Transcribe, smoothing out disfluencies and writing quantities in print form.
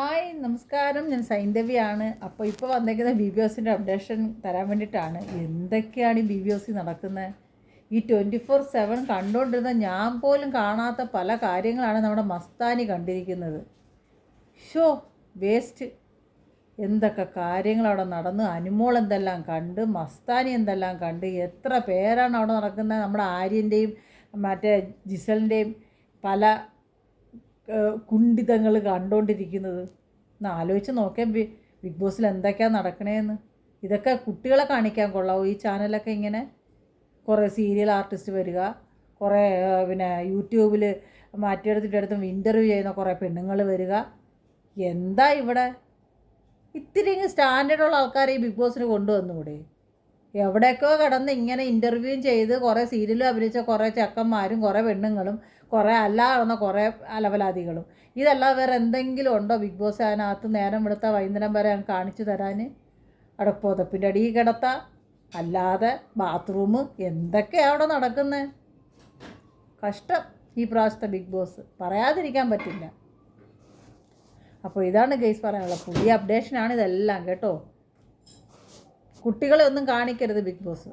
Hi നമസ്കാരം, ഞാൻ സൈന്ധവിയാണ്. അപ്പോൾ ഇപ്പോൾ വന്നേക്കുന്ന BBOSൻ്റെ അപ്ഡേഷൻ തരാൻ വേണ്ടിയിട്ടാണ്. എന്തൊക്കെയാണ് ഈ BBOS നടക്കുന്നത്? ഈ 24/7 കണ്ടുകൊണ്ടിരുന്ന ഞാൻ പോലും കാണാത്ത പല കാര്യങ്ങളാണ് നമ്മുടെ മസ്താനി കണ്ടിരിക്കുന്നത്. വേസ്റ്റ്. എന്തൊക്കെ കാര്യങ്ങൾ അവിടെ നടന്നു. അനുമോൾ എന്തെല്ലാം കണ്ട്, മസ്താനി എന്തെല്ലാം കണ്ട്, എത്ര പേരാണ് അവിടെ നടക്കുന്നത്. നമ്മുടെ ആര്യൻ്റെയും മറ്റേ ജിസലിൻ്റെയും പല കുണ്ഠിതങ്ങൾ കണ്ടുകൊണ്ടിരിക്കുന്നത്. ഒന്ന് ആലോചിച്ച് നോക്കിയാൽ ബിഗ് ബോസിൽ എന്തൊക്കെയാണ് നടക്കണേന്ന്. ഇതൊക്കെ കുട്ടികളെ കാണിക്കാൻ കൊള്ളാവോ ഈ ചാനലൊക്കെ? ഇങ്ങനെ കുറേ സീരിയൽ ആർട്ടിസ്റ്റ് വരിക, കുറേ യൂട്യൂബിൽ മാറ്റിയെടുത്തിട്ടെടുത്തും ഇൻ്റർവ്യൂ ചെയ്യുന്ന കുറേ പെണ്ണുങ്ങൾ വരിക. എന്താ ഇവിടെ? ഇത്തിരി സ്റ്റാൻഡേർഡുള്ള ആൾക്കാരെ ഈ ബിഗ് ബോസിന് കൊണ്ടുവന്നുകൂടെ? എവിടെയൊക്കെയോ കിടന്ന് ഇങ്ങനെ ഇൻ്റർവ്യൂവും ചെയ്ത് കുറേ സീരിയലും അഭിനയിച്ച കുറേ ചെക്കന്മാരും കുറേ പെണ്ണുങ്ങളും കുറേ അല്ലാതെ കുറേ അലവലാദികളും. ഇതല്ലാതെ വേറെ എന്തെങ്കിലും ഉണ്ടോ ബിഗ് ബോസ് അതിനകത്ത്? നേരം വെളുത്ത വൈകുന്നേരം വരെ അങ്ങ് കാണിച്ചു തരാൻ. അവിടെ പുതപ്പിൻ്റെ അടിയിൽ കിടത്ത അല്ലാതെ ബാത്റൂം എന്തൊക്കെയാണ് അവിടെ നടക്കുന്നത്? കഷ്ടം ഈ പ്രാവശ്യത്തെ ബിഗ് ബോസ്, പറയാതിരിക്കാൻ പറ്റില്ല. അപ്പോൾ ഇതാണ് ഗെയ്സ് പറയാനുള്ളത്. പുതിയ അപ്ഡേഷനാണ് ഇതെല്ലാം കേട്ടോ. കുട്ടികളെ ഒന്നും കാണിക്കരുത് ബിഗ് ബോസ്.